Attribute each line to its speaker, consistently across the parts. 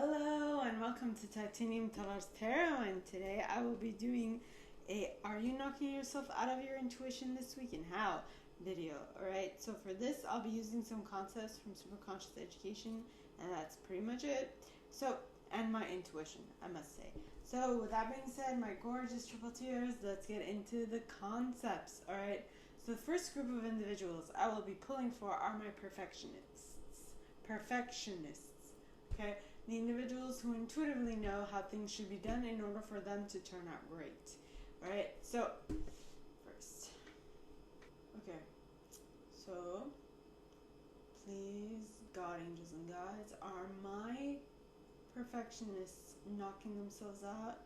Speaker 1: Hello and welcome to Titanium Talar's Tarot, and today I will be doing a Are You Knocking Yourself Out of Your Intuition This Week and How video. Alright, so for this I'll be using some concepts from Superconscious Education, and that's pretty much it. And my intuition, I must say. So with that being said, my gorgeous triple tears, let's get into the concepts. Alright, so the first group of individuals I will be pulling for are my perfectionists. Okay? The individuals who intuitively know how things should be done in order for them to turn out great. Alright, so first. Okay, so please, God, angels, and guides, are my perfectionists knocking themselves out?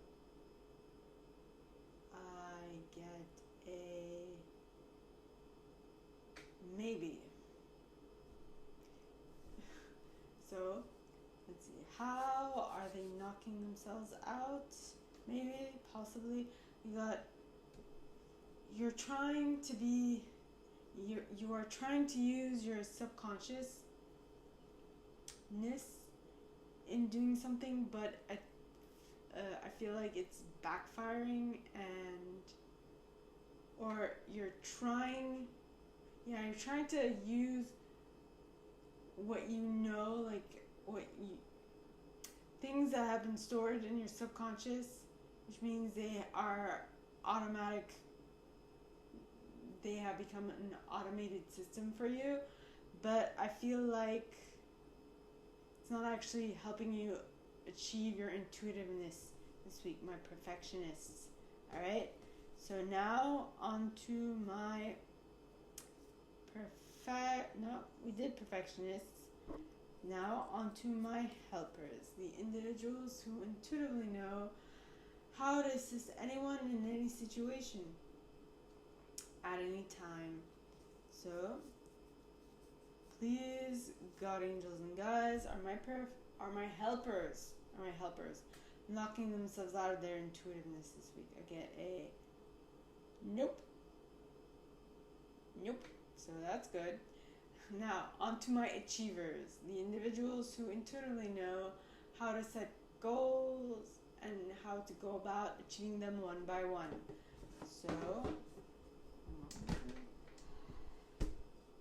Speaker 1: I get a maybe. So let's see. How are they knocking themselves out? Maybe, possibly. You're trying to be. You are trying to use your subconsciousness in doing something, but I feel like it's backfiring, or you're trying to use what you know, things that have been stored in your subconscious, which means they have become an automated system for you, but I feel like it's not actually helping you achieve your intuitiveness this week, my perfectionists. Alright, so now on to my we did perfectionists. Now onto my helpers, the individuals who intuitively know how to assist anyone in any situation at any time. So please, God, angels, and guides, are my helpers knocking themselves out of their intuitiveness this week. I get a nope. So that's good. Now, onto my achievers, the individuals who intuitively know how to set goals and how to go about achieving them one by one. So,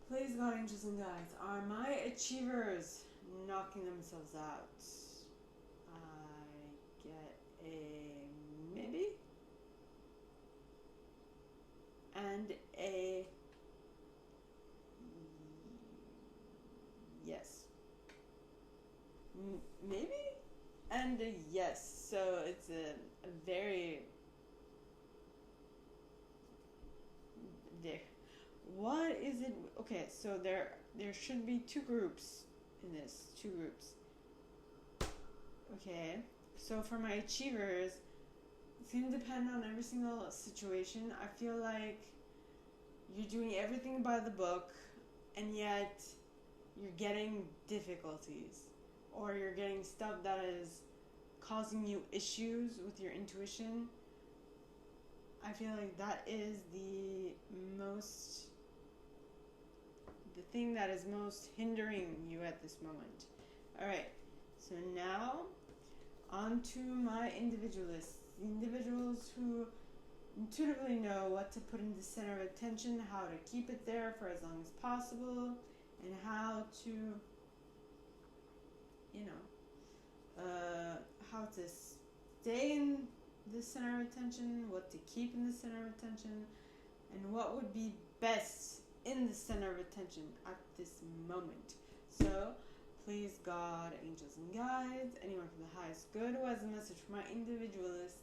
Speaker 1: please, God, angels, and guides, are my achievers knocking themselves out? I get a maybe and a yes. Maybe and a yes. So it's a very there. What is it? Okay, so there should be two groups in this. Two groups. Okay, so for my achievers, it's going to depend on every single situation. I feel like you're doing everything by the book, and yet you're getting difficulties, or you're getting stuff that is causing you issues with your intuition. I feel like that is the thing that is most hindering you at this moment. Alright, so now on to my individualists, the individuals who intuitively know what to put in the center of attention, how to keep it there for as long as possible, and how to, how to stay in the center of attention, what to keep in the center of attention, and what would be best in the center of attention at this moment. So, please, God, angels, and guides, anyone from the highest good who has a message for my individualists,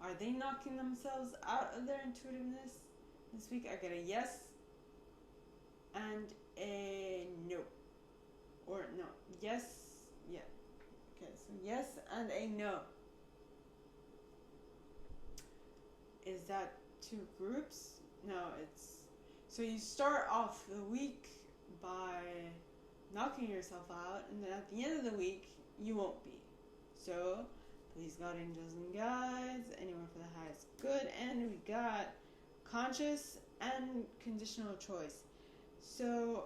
Speaker 1: are they knocking themselves out of their intuitiveness this week? I get a yes and a no. Or no, yes, yeah. Okay, so yes and a no. Is that two groups? No, so you start off the week by knocking yourself out, and then at the end of the week, you won't be. So, please, God, angels, and guides, anyone for the highest good, and we got conscious and conditional choice. So,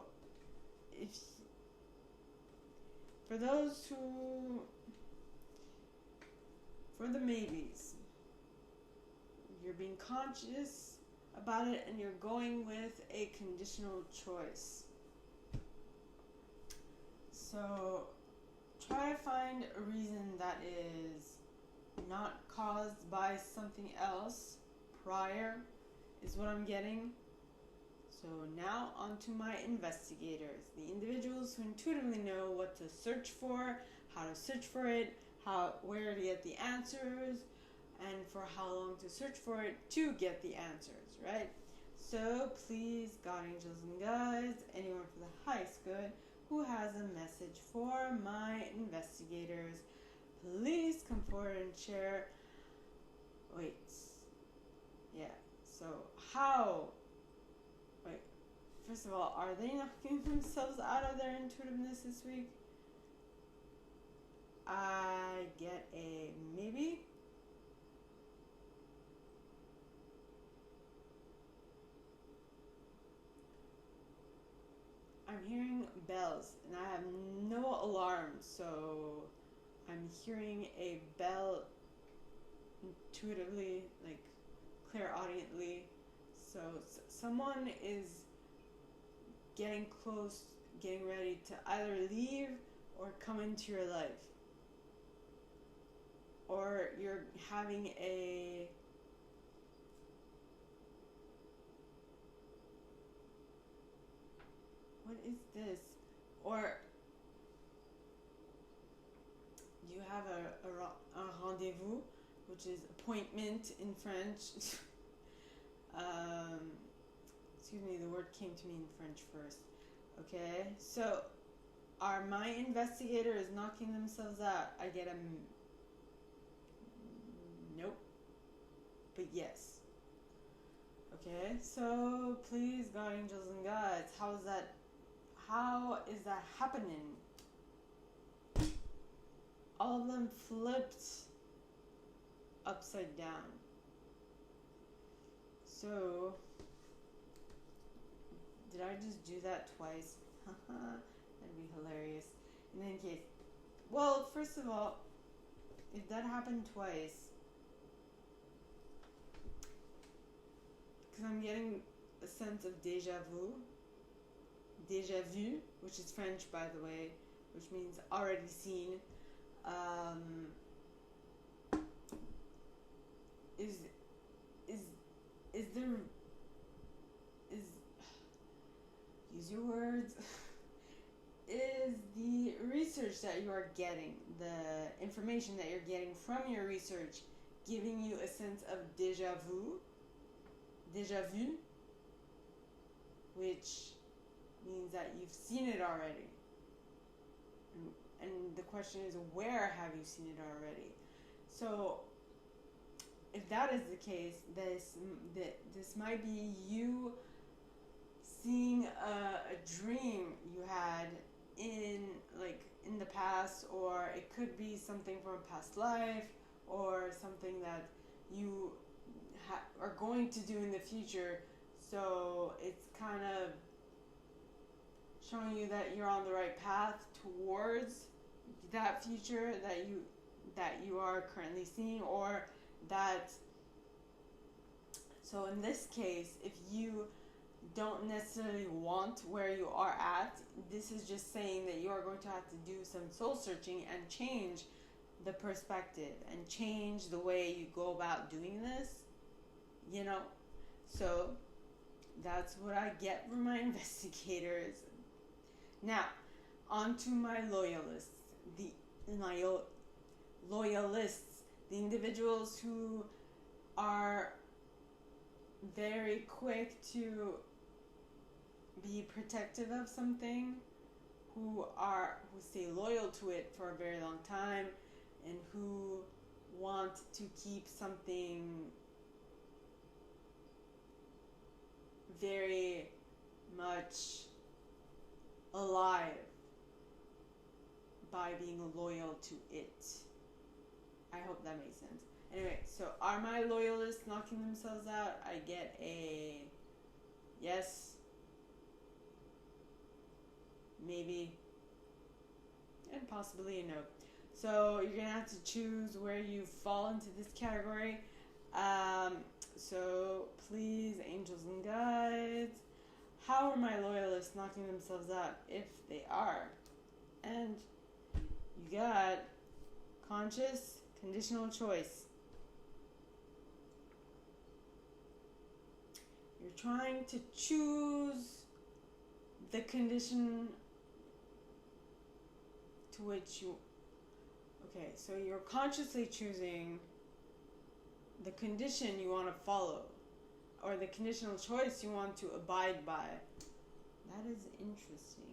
Speaker 1: for those who for the maybes. You're being conscious about it and you're going with a conditional choice. So try to find a reason that is not caused by something else prior, is what I'm getting. So now on to my investigators, the individuals who intuitively know what to search for, how to search for it, where to get the answers, and for how long to search for it to get the answers, right? So please, God, angels, and guides, anyone for the highest good who has a message for my investigators, please come forward and share. First of all, are they knocking themselves out of their intuitiveness this week? I get a maybe. I'm hearing bells, and I have no alarm, so I'm hearing a bell intuitively, like clairaudiently. So someone is getting close, getting ready to either leave or come into your life. Or you're having a what is this? Or you have a rendezvous, which is appointment in French. Excuse me, the word came to me in French first. Okay, so my investigator is knocking themselves out. I get a nope, but yes. Okay, so please, God, angels, and guides, how is that happening? All of them flipped upside down. So, did I just do that twice? That'd be hilarious. In any case, well, first of all, if that happened twice, because I'm getting a sense of déjà vu, which is French, by the way, which means already seen. Use your words. Is the research that you are getting, the information that you're getting from your research, giving you a sense of déjà vu, which means that you've seen it already. And the question is, where have you seen it already? So, if that is the case, this might be you seeing a dream you had in the past, or it could be something from a past life, or something that you are going to do in the future. So it's kind of showing you that you're on the right path towards that future that you are currently seeing, or that. So in this case, if you don't necessarily want where you are at, this is just saying that you are going to have to do some soul searching and change the perspective and change the way you go about doing this, so that's what I get from my investigators. Now on to my loyalists, the individuals who are very quick to be protective of something, who stay loyal to it for a very long time, and who want to keep something very much alive by being loyal to it. I hope that makes sense. Anyway, so are my loyalists knocking themselves out? I get a yes, maybe, and possibly a no. So you're gonna have to choose where you fall into this category. So please, angels and guides, how are my loyalists knocking themselves out if they are? And you got conscious conditional choice. You're trying to choose the condition to which you... Okay, so you're consciously choosing the condition you want to follow, or the conditional choice you want to abide by. That is interesting.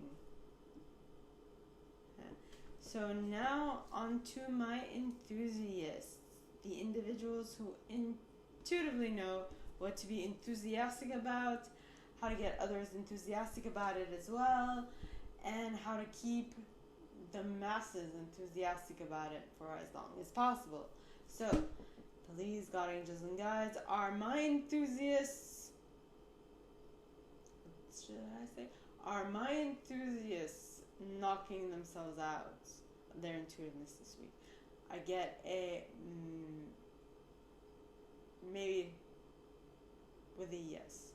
Speaker 1: So now on to my enthusiasts, the individuals who intuitively know what to be enthusiastic about, how to get others enthusiastic about it as well, and how to keep the masses enthusiastic about it for as long as possible. So, please, God, angels, and guides, are my enthusiasts, what should I say? Are my enthusiasts knocking themselves out of their intuitiveness this week? I get a maybe with a yes.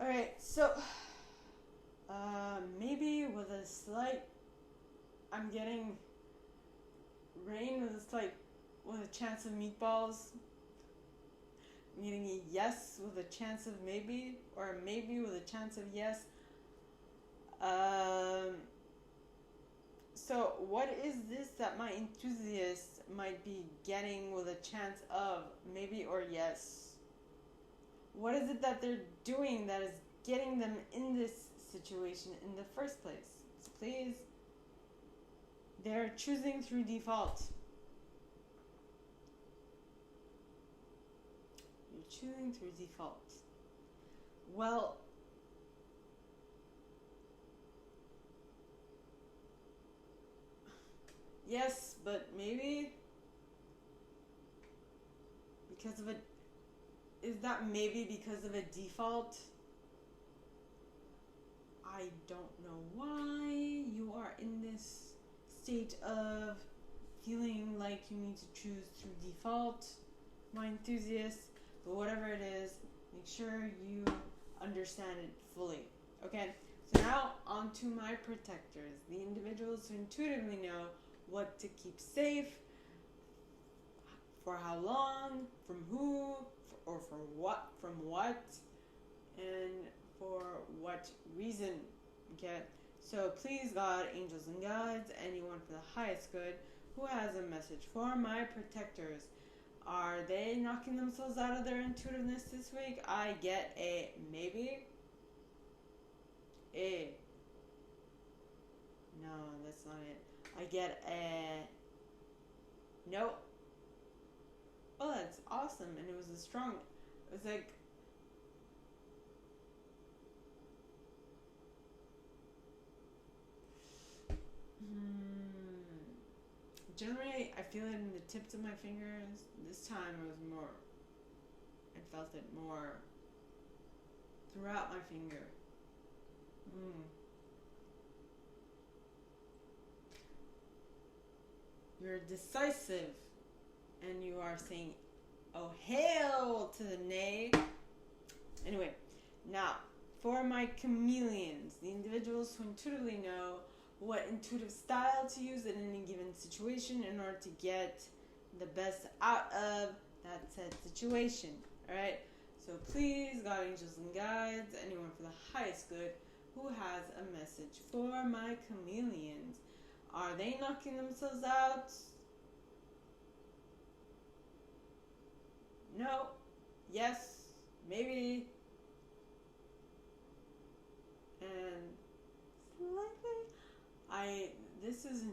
Speaker 1: Alright, so maybe with a slight, I'm getting rain with a chance of meatballs. I'm getting a yes with a chance of maybe, or a maybe with a chance of yes. So what is this that my enthusiasts might be getting with a chance of maybe or yes? What is it that they're doing that is getting them in this situation in the first place? So please, they're choosing through default. You're choosing through default. Well, yes, but maybe because of a... Is that maybe because of a default? I don't know why you are in this state of feeling like you need to choose through default, my enthusiast, but whatever it is, make sure you understand it fully. Okay, so now on to my protectors, the individuals who intuitively know what to keep safe, for how long, from who, or from what, and for what reason. Okay, so please, God, angels and guides, anyone for the highest good who has a message for my protectors. Are they knocking themselves out of their intuitiveness this week? I get a maybe. No, that's not it. I get a no. Oh, that's awesome. And it was a strong, it was like, generally I feel it in the tips of my fingers. This time it was more, I felt it more throughout my finger. You're decisive, and you are saying, oh, hail to the nay. Anyway, now, for my chameleons, the individuals who intuitively know what intuitive style to use in any given situation in order to get the best out of that said situation. Alright? So please, God, angels, and guides, anyone for the highest good who has a message for my chameleons. Are they knocking themselves out? No. Yes. Maybe. And slightly. This is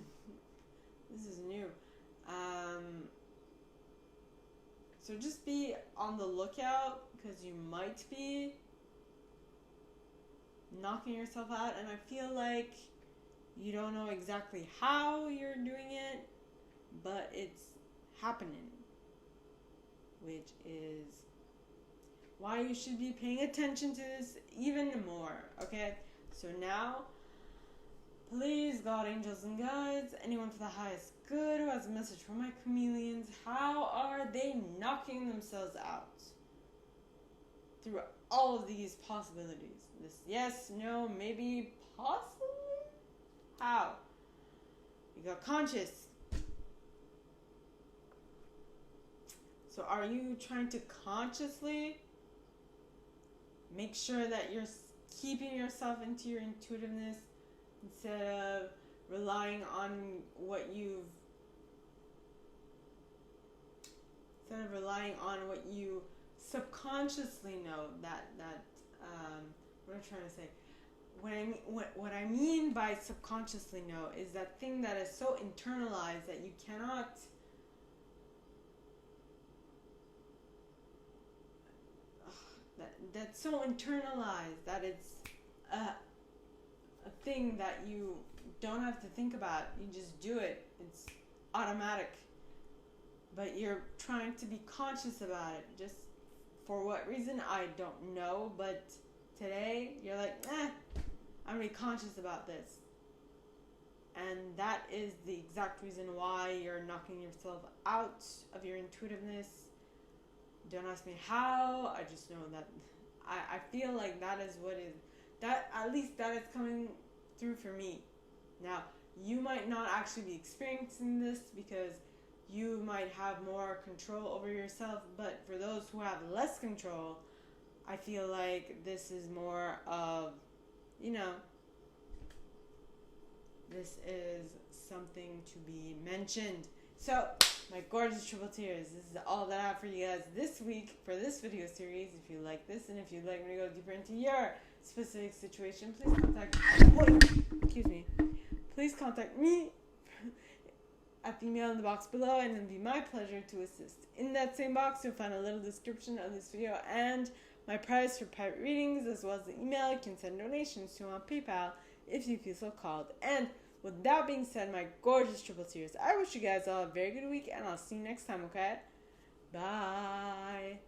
Speaker 1: new. So just be on the lookout, because you might be knocking yourself out, and I feel like you don't know exactly how you're doing it, but it's happening, which is why you should be paying attention to this even more. Okay, so now Please, God, angels, and guides, anyone for the highest good who has a message for my chameleons, how are they knocking themselves out through all of these possibilities? This yes, no, maybe, possibly? How? You got conscious. So are you trying to consciously make sure that you're keeping yourself into your intuitiveness instead of relying on what you subconsciously know what I'm trying to say? What I mean by subconsciously know is that thing that is so internalized that you cannot that's so internalized that it's a thing that you don't have to think about. You just do it. It's automatic. But you're trying to be conscious about it. Just for what reason, I don't know. But today, you're like, I'm really conscious about this. And that is the exact reason why you're knocking yourself out of your intuitiveness. Don't ask me how. I just know that I feel like that is what is, that at least that is coming through for me. Now, you might not actually be experiencing this because you might have more control over yourself, but for those who have less control, I feel like this is more of, this is something to be mentioned. So, my gorgeous triple tears, this is all that I have for you guys this week for this video series. If you like this and if you'd like me to go deeper into your specific situation, please contact me at the email in the box below, and it'll be my pleasure to assist. In that same box, you'll find a little description of this video and my price for private readings, as well as the email you can send donations to on PayPal if you feel so called. And with that being said, my gorgeous triple tears, I wish you guys all a very good week, and I'll see you next time, okay? Bye.